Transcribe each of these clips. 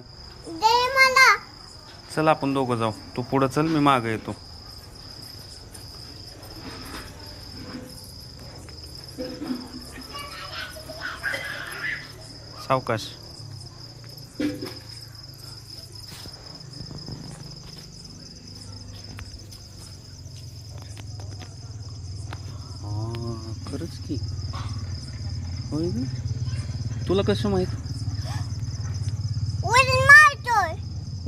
दे मला. चल आपण दोघं जाऊ. तू पुढं चल, मी मागं येतो. सावकाश. खरंच की होय ग. तुला कसं माहित? उडी मारतोय.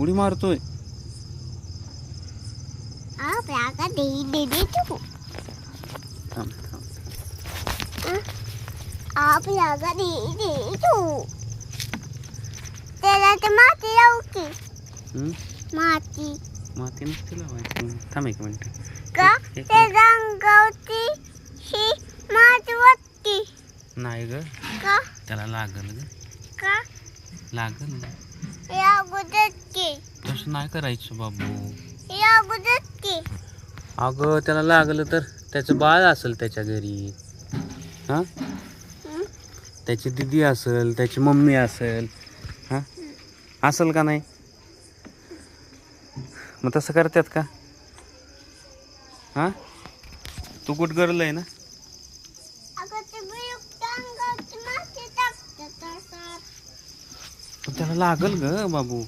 उडी मारतोय. आपल्याला दे तू. थांब थांब. आपल्याला दे तू. त्याला तर माती लावू की. माती नसते लावायची. थांब एक मिनिट. का ते रंगवती ही माती वाटती. नाही ग, का त्याला लागल ग. का लागल. या अगोदर की. तसं नाही करायचं बाबू. या अगोदर की. अगं त्याला लागलं तर त्याचं बाळ असेल त्याच्या घरी. हां, त्याची दीदी असेल, त्याची मम्मी असेल. हां, असेल का नाही? मग तसं करतात का? हां, तू गुड गर्ल आहे ना? अगं ते बियुक्त अंगावरती माती टाकतात असं. पण त्याला लागल ग बाबू.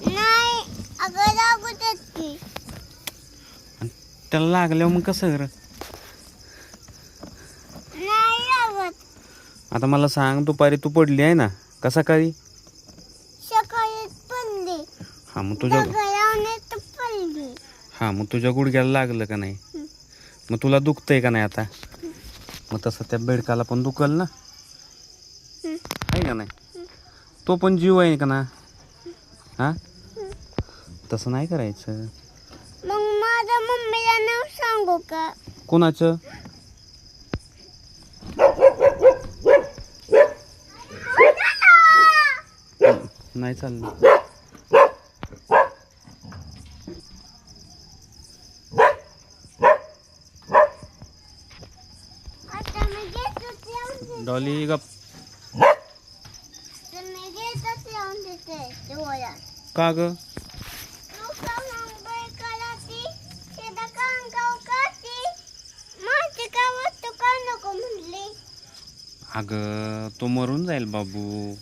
नाही अगं अगोदर की. आणि त्याला लागल्यावर मग कसं कर? नाही लागत. आता मला सांग, दुपारी तू पडली आहे ना का सकाळी? सकाळी पडली. हां मग तुझ्या दगडावण्यात पडली. हां मग तुझ्या गुडघ्याला लागलं का नाही? मग तुला दुखतंय का नाही आता? मग तसं त्या बेडकाला पण दुखल ना, आहे का नाही? तो पण जीव आहे का ना? हां, तसं नाही करायचं. मग माझ्या मम्मीला नाव सांगू का? कोणाचं? नाही चाललं. आता मी घेतच लावून डॉली गप. देते. मी घेतच लावून देते डोळ्यात. का ग? तू का मुंबई कराती? शेता कांगाव काती? माझी का वस्तू का नको म्हणली? अगं तो मरून जाईल बाबू.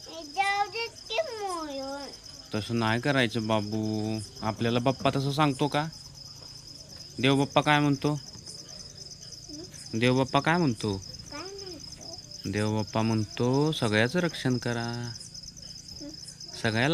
हे जाऊ देत की मोडून. तसं नाही करायचं बाबू. आपल्याला बाप्पा तसं सांगतो का? देव बाप्पा काय म्हणतो? देव बाप्पा काय म्हणतो? काय म्हणतो? देव बाप्पा म्हणतो सगळ्याचं रक्षण करा. सगळ्याला